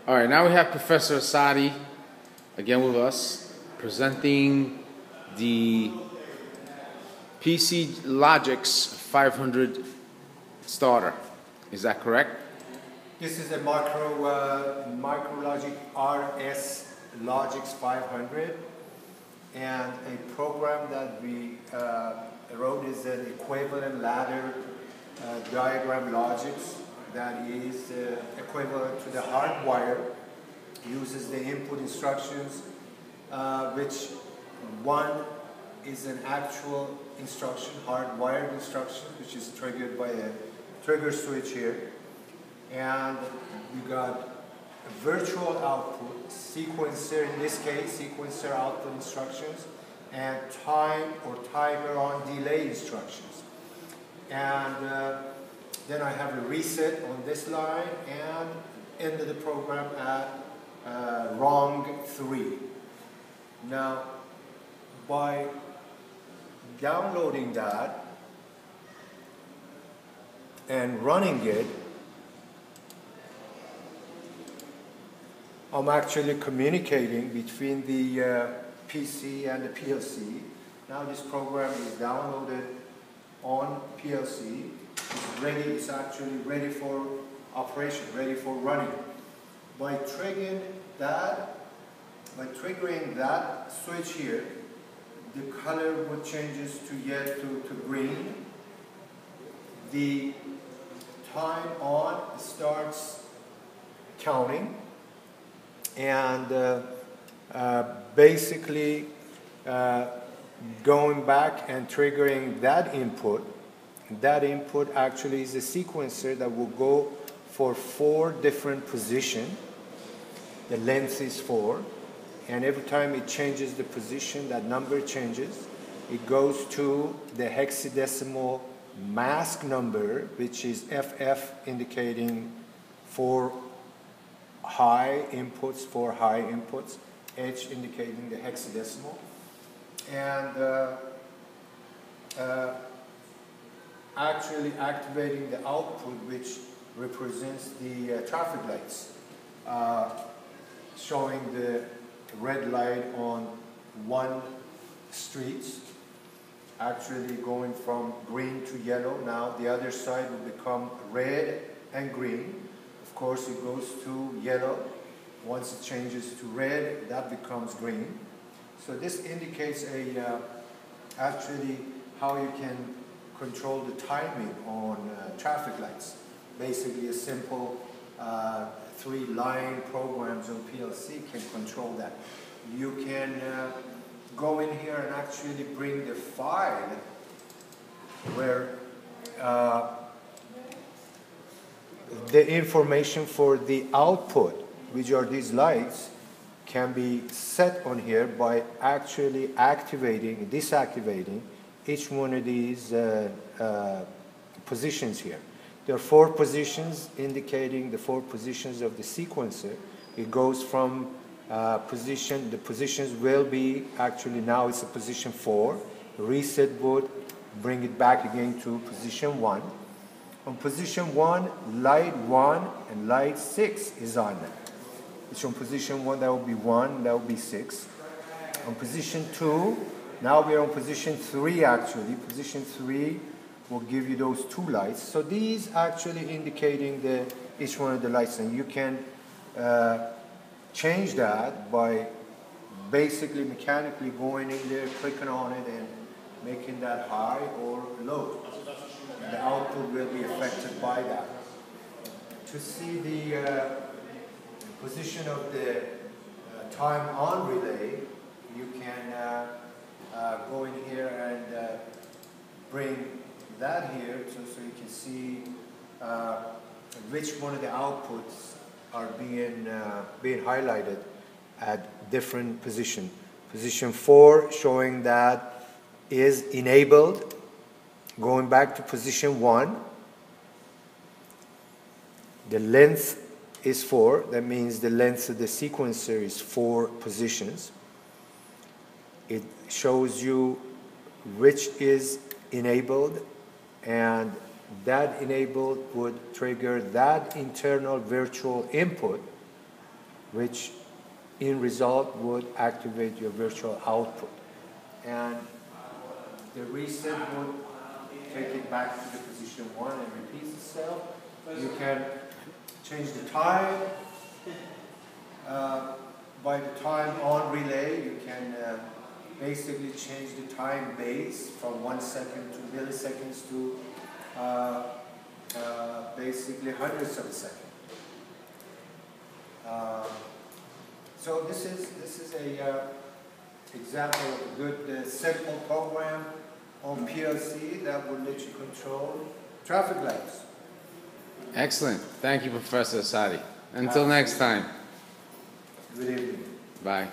All right, now we have Professor Asadi again with us, presenting the PC Logix 500 starter. Is that correct? This is a MicroLogic RS Logix 500, and a program that we wrote is an equivalent ladder diagram Logix that is equivalent to the hardwire. Uses the input instructions, which one is an actual instruction, hardwired instruction, which is triggered by a trigger switch here. And we got a virtual output, sequencer, in this case, sequencer output instructions, and time or timer on delay instructions. And then I have a reset on this line and ended the program at wrong 3. Now, by downloading that and running it, I'm actually communicating between the PC and the PLC. Now this program is downloaded on PLC. It's ready. It's actually ready for operation, ready for running. By triggering that switch here, the color would changes to yellow to green. The time on starts counting, and basically going back and triggering that input. That input actually is a sequencer that will go for 4 different positions. The length is 4, and every time it changes the position, that number changes. It goes to the hexadecimal mask number, which is FF, indicating 4 high inputs, H indicating the hexadecimal, and actually activating the output, which represents the traffic lights, showing the red light on one street, actually going from green to yellow. Now the other side will become red and green. Of course, it goes to yellow. Once it changes to red, that becomes green. So this indicates actually how you can control the timing on traffic lights. Basically, a simple 3-line programs on PLC can control that. You can go in here and actually bring the file where the information for the output, which are these lights, can be set on here by actually activating, disactivating each one of these positions here. There are 4 positions indicating the 4 positions of the sequencer. It goes from position, the positions will be actually, now it's a position 4. Reset would bring it back again to position 1. On position 1, light 1 and light 6 is on. It's on position 1, that will be 1, that will be 6. On position 2, now we are on position 3 actually. Position 3 will give you those 2 lights. So these actually indicating each one of the lights, and you can change that by basically mechanically going in there, clicking on it and making that high or low. The output will be affected by that. To see the position of the time on relay, you can go in here and bring that here so you can see which one of the outputs are being highlighted at different position. Position 4 showing that is enabled. Going back to position 1, the length is 4. That means the length of the sequencer is 4 positions. It shows you which is enabled, and that enabled would trigger that internal virtual input which in result would activate your virtual output. And the reset would take it back to the position 1 and repeats itself. You can change the time. By the time on relay, you can basically change the time base from 1 second to milliseconds to basically hundreds of a second. So this is a example of a good simple program on PLC that will let you control traffic lights. Excellent. Thank you, Professor Asadi. Until next time. Good evening. Bye.